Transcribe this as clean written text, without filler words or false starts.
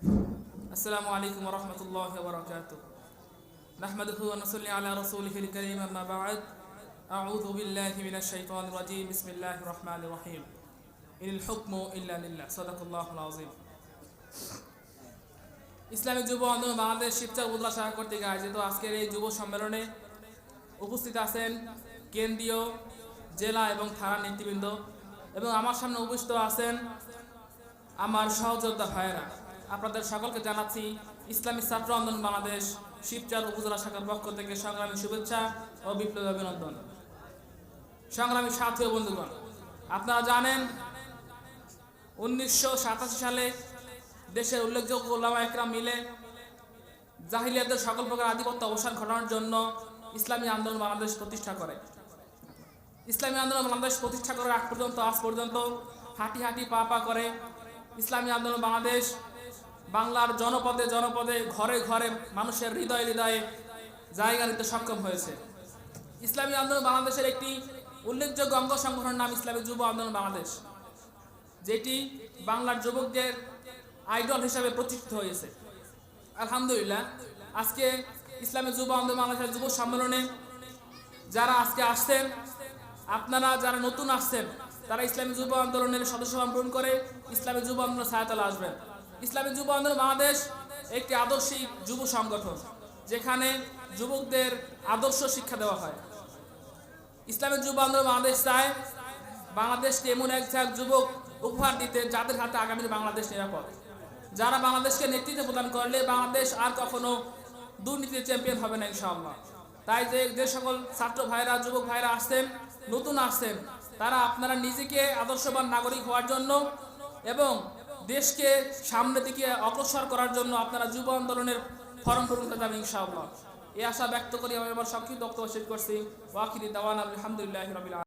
আসসালামু আলাইকুম ওয়া রাহমাতুল্লাহি ওয়া বারাকাতুহু নাহমাদুহু ওয়া নুসাল্লি আলা রাসূলিহিল কারীম আম্মা বা'দ আউযু বিল্লাহি মিনাশ শাইতানির রাজীম বিসমিল্লাহির রাহমানির রাহিম ইনিল হুকমু ইল্লা লিল্লাহ সাদাকাল্লাহুল আযীম। ইসলামিক যুব আন্দোলন বাংলাদেশ শিবচর উপজেলা শাখা কর্তৃক আয়োজিত আজকের এই যুব সম্মেলনে উপস্থিত আছেন কেন্দ্রীয়, জেলা এবং থানা নেতৃবৃন্দ এবং আমার সামনে উপস্থিত আছেন আমার সহযোদ্ধা ভাইয়েরা। আপনাদের সকলকে জানাচ্ছি ইসলামী ছাত্র আন্দোলন বাংলাদেশ শিবচর উপজেলা শাখার পক্ষ থেকে সংগ্রামী শুভেচ্ছা ও বিপ্লবী অভিনন্দন। সংগ্রামী সাথী ও বন্ধুগণ, আপনারা জানেন 1987 সালে দেশের উল্লেখযোগ্য উলামা একরাম মিলে জাহিলিয়াতের সকল প্রকার আধিপত্য অবসান ঘটানোর জন্য ইসলামী আন্দোলন বাংলাদেশ প্রতিষ্ঠা করে। ইসলামী আন্দোলন বাংলাদেশ প্রতিষ্ঠা করার আগ পর্যন্ত আজ পর্যন্ত হাঁটি হাঁটি পা পা করে ইসলামী আন্দোলন বাংলাদেশ বাংলার জনপদে জনপদে ঘরে ঘরে মানুষের হৃদয়ে হৃদয়ে জায়গা নিতে সক্ষম হয়েছে। ইসলামী আন্দোলন বাংলাদেশের একটি উল্লেখযোগ্য অঙ্গ সংগঠনের নাম ইসলামী যুব আন্দোলন বাংলাদেশ, যেটি বাংলার যুবকদের আইডল হিসাবে প্রতিষ্ঠিত হয়েছে। আলহামদুলিল্লাহ, আজকে ইসলামী যুব আন্দোলন বাংলাদেশের যুব সম্মেলনে যারা আজকে আসছেন, আপনারা যারা নতুন আসছেন, তারা ইসলামী যুব আন্দোলনের সদস্য পূরণ করে ইসলামী যুব আন্দোলনের ছায়াতলে আসবেন। ইসলামী যুব আন্দোলন বাংলাদেশ একটি আদর্শিক যুব সংগঠন, যেখানে যুবকদের আদর্শ শিক্ষা দেওয়া হয়। ইসলামী যুব আন্দোলন বাংলাদেশ চায় বাংলাদেশকে এমন এক যুবক উপহার দিতে যাদের হাতে আগামী বাংলাদেশ নিরাপদ, যারা বাংলাদেশকে নেতৃত্ব প্রদান করলে বাংলাদেশ আর কখনো দুর্নীতির চ্যাম্পিয়ন হবে না ইনশাআল্লাহ। তাই যে সকল ছাত্র ভাইরা, যুবক ভাইরা আসছেন, নতুন আসছেন, তারা আপনারা নিজেকে আদর্শবান নাগরিক হওয়ার জন্য এবং দেশকে সামনের দিকে অগ্রসর করার জন্য আপনারা যুব আন্দোলনের ফর্ম পূরণ করতে যাবেন ইনশাআল্লাহ। এই আশা ব্যক্ত করি আমি আমার সংক্ষিপ্ত বক্তব্য শেষ করছি। ওয়া আখিরি দাওয়ানা আলহামদুলিল্লাহি রাব্বিল আলামিন।